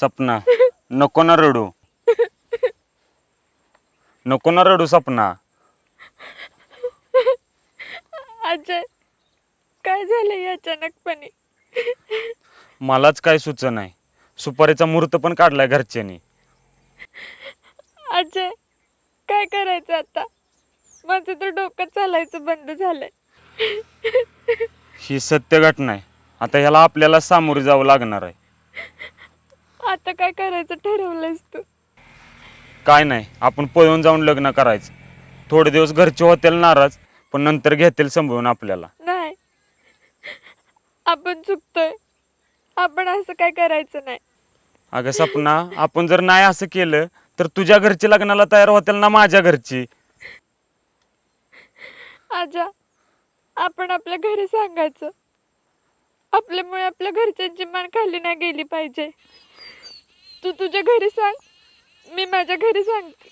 सपना नको ना रडू, नको ना रडू सपना. अजय, काय झालंय अचानकपणे? मलाच काय सुच नाही. सुपारीचा मुहूर्त पण काढलाय घरच्यांनी. अजय, काय करायचं आता? माझं तर डोकं चालायचं बंद झालंय. ही सत्य घटना आहे. आता ह्याला आपल्याला सामोरे जावं लागणार आहे. आता काय करायचं ठरवलंयस तू? काय नाही, आपण पळून जाऊन लग्न करायचं. थोडे दिवस घरचे होतील नाराज, पण नंतर घेतील सांभाळून आपल्याला. नाही, आपण चुकतोय. आपण असं काय करायचं नाही. अगं सपना, आपण जर नाही असं केलं तर तुझ्या घरची लग्नाला तयार होतील ना माझ्या घरची. आजा, आपण आपल्या घरी सांगायचं. आपल्यामुळे आपल्या घरच्यांची मान खाली नाही गेली पाहिजे. तू तुझ्या घरी सांग, मी माझ्या घरी सांगते.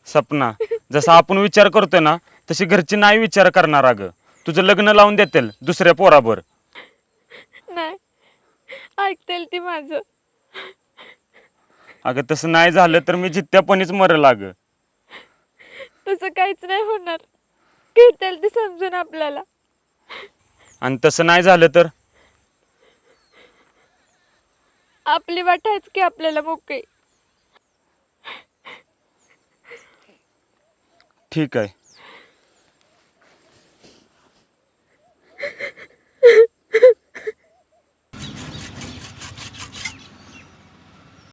सपना, जसा आपण विचार करतोय ना तशी घरची नाही विचार करणार. अगं तुझं लग्न लावून देतील दुसऱ्या पोराबर. नाही, ऐकतील ती माझं. अगं तसं नाही झालं तर मी जित्यापणीच मरेल. अगं तसं काहीच नाही होणार. घेतील ती समजून आपल्याला. आणि तसं नाही झालं तर आपली वाटायच की आपल्याला मोकळी. ठीक आहे.